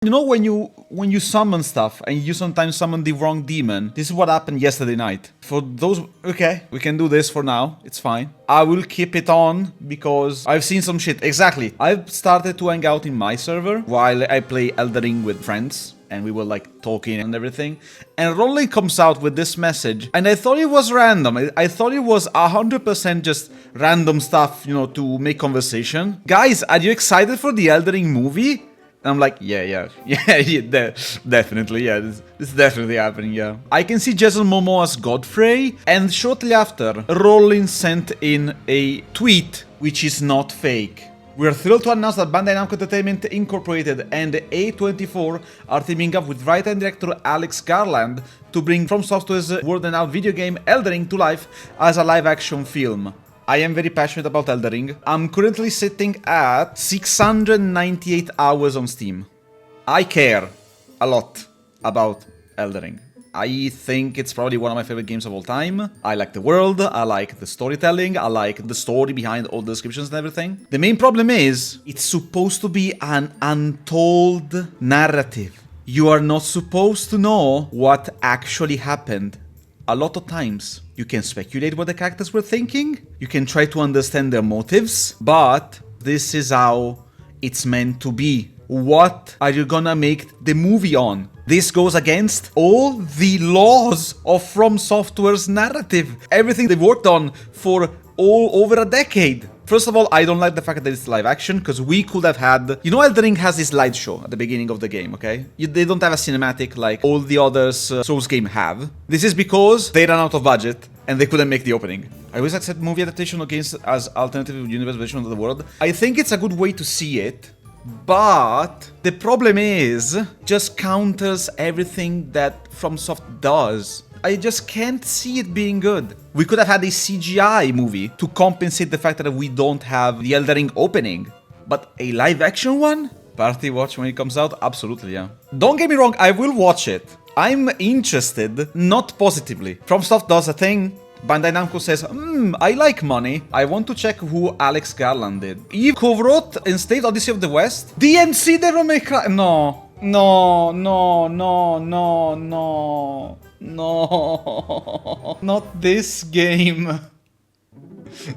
You know when you summon stuff and you sometimes summon the wrong demon? This is what happened yesterday night. For those... Okay, we can do this for now. It's fine. I will keep it on because I've seen some shit. Exactly. I've started to hang out in my server while I play Elden Ring with friends. And we were like talking and everything. And Rolling comes out with this message. And I thought it was random. I thought it was 100% just random stuff, you know, to make conversation. Guys, are you excited for the Elden Ring movie? And I'm like, yeah, definitely, yeah, this is definitely happening, yeah. I can see Jason Momoa as Godfrey, and shortly after, Rowling sent in a tweet, which is not fake. We're thrilled to announce that Bandai Namco Entertainment Incorporated and A24 are teaming up with writer and director Alex Garland to bring From Software's word-and-out video game Elden Ring to life as a live-action film. I am very passionate about Elden Ring. I'm currently sitting at 698 hours on Steam. I care a lot about Elden Ring. I think it's probably one of my favorite games of all time. I like the world, I like the storytelling, I like the story behind all the descriptions and everything. The main problem is, it's supposed to be an untold narrative. You are not supposed to know what actually happened. A lot of times, you can speculate what the characters were thinking, you can try to understand their motives, but this is how it's meant to be. What are you gonna make the movie on? This goes against all the laws of From Software's narrative. Everything they've worked on for over a decade. First of all, I don't like the fact that it's live action, because we could have had... You know, Elden Ring has this slideshow at the beginning of the game, okay? They don't have a cinematic like all the others Souls game have. This is because they ran out of budget and they couldn't make the opening. I always accept movie adaptation against as alternative universe version of the world. I think it's a good way to see it, but the problem is just counters everything that FromSoft does. I just can't see it being good. We could have had a CGI movie to compensate the fact that we don't have the Elden Ring opening. But a live action one? Party watch when it comes out? Absolutely, yeah. Don't get me wrong, I will watch it. I'm interested, not positively. FromSoft does a thing. Bandai Namco says, I like money. I want to check who Alex Garland did. He co-wrote instead Odyssey of the West. DMC Devil May Cry. No. No. Not this game.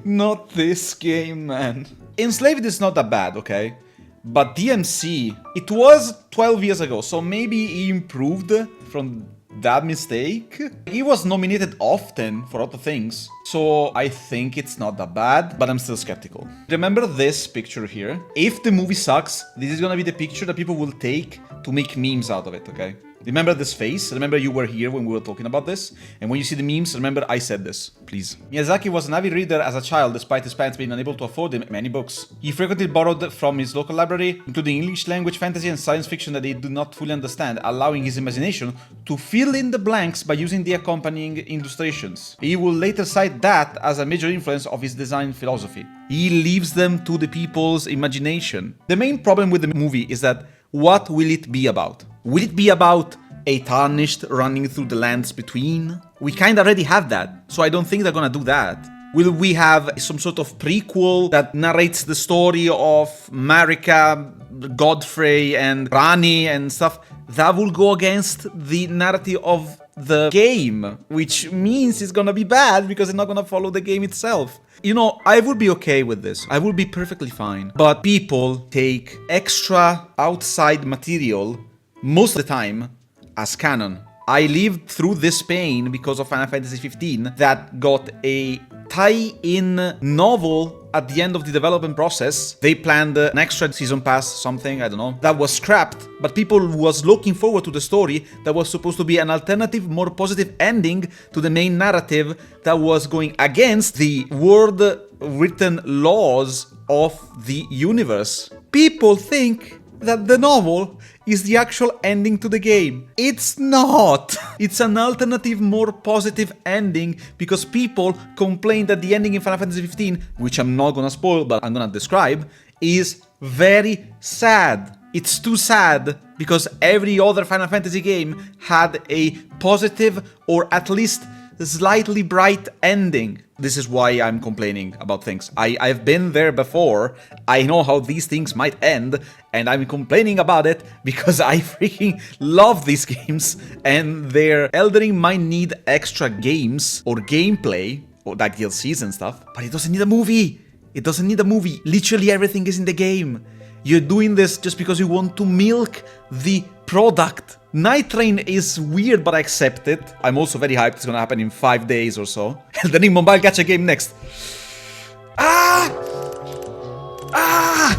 Not this game, man. Enslaved is not that bad, okay? But DMC, it was 12 years ago, so maybe he improved from that mistake. He was nominated often for other things, so I think it's not that bad, but I'm still skeptical. Remember this picture here? If the movie sucks, this is gonna be the picture that people will take to make memes out of it, okay? Remember this face? Remember you were here when we were talking about this? And when you see the memes, remember I said this, please. Miyazaki was an avid reader as a child, despite his parents being unable to afford him many books. He frequently borrowed from his local library, including English language, fantasy, and science fiction that he did not fully understand, allowing his imagination to fill in the blanks by using the accompanying illustrations. He will later cite that as a major influence of his design philosophy. He leaves them to the people's imagination. The main problem with the movie is that what will it be about? Will it be about a tarnished running through the lands between? We kinda already have that, so I don't think they're gonna do that. Will we have some sort of prequel that narrates the story of Marika, Godfrey, and Rani and stuff? That will go against the narrative of the game, which means it's gonna be bad because it's not gonna follow the game itself. You know, I would be okay with this. I would be perfectly fine. But people take extra outside material most of the time as canon. I lived through this pain because of Final Fantasy 15 that got a tie-in novel at the end of the development process. They planned an extra season pass, something, I don't know, that was scrapped, but people was looking forward to the story that was supposed to be an alternative, more positive ending to the main narrative that was going against the word-written laws of the universe. People think that the novel is the actual ending to the game. It's not! It's an alternative, more positive ending because people complain that the ending in Final Fantasy 15, which I'm not gonna spoil but I'm gonna describe, is very sad. It's too sad because every other Final Fantasy game had a positive or at least slightly bright ending. This is why I'm complaining about things. I've been there before. I know how these things might end, and I'm complaining about it because I freaking love these games, and their Elden Ring might need extra games or gameplay, or like DLCs and stuff, but it doesn't need a movie. It doesn't need a movie. Literally everything is in the game. You're doing this just because you want to milk the product. Night Train is weird, but I accept it. I'm also very hyped. It's gonna happen in 5 days or so. Elden Ring Mobile Gacha game next.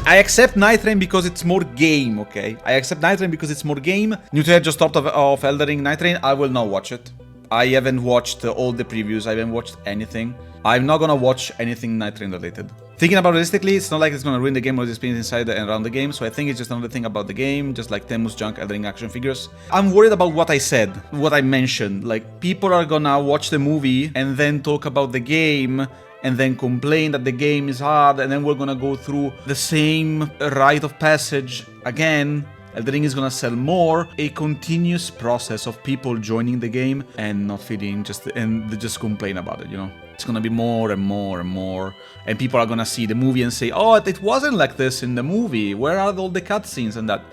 I accept Night Train because it's more game, okay? I accept Night Train because it's more game. New trailer just stopped of Elden Ring Night Train. I will not watch it. I haven't watched all the previews. I haven't watched anything. I'm not gonna watch anything Night Train related. Thinking about realistically, it's not like it's gonna ruin the game or the experience inside and around the game, so I think it's just another thing about the game, just like Temu's junk Elden Ring action figures. I'm worried about what I said, what I mentioned. Like, people are gonna watch the movie and then talk about the game and then complain that the game is hard, and then we're gonna go through the same rite of passage again. Elden Ring is gonna sell more. A continuous process of people joining the game and not feeling just complain about it, you know? It's gonna be more and more and more. And people are gonna see the movie and say, oh, it wasn't like this in the movie. Where are all the cutscenes and that?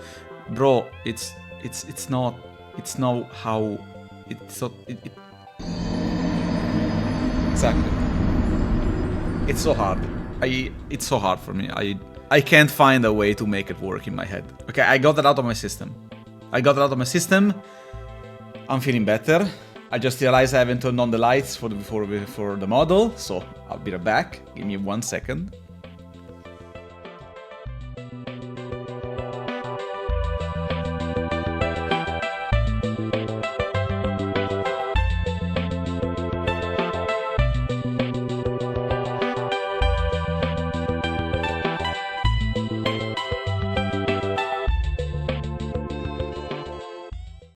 Bro, it's not how... Exactly. It's so hard. It's so hard for me. I can't find a way to make it work in my head. Okay, I got that out of my system. I'm feeling better. I just realized I haven't turned on the lights for the model, so I'll be right back. Give me 1 second.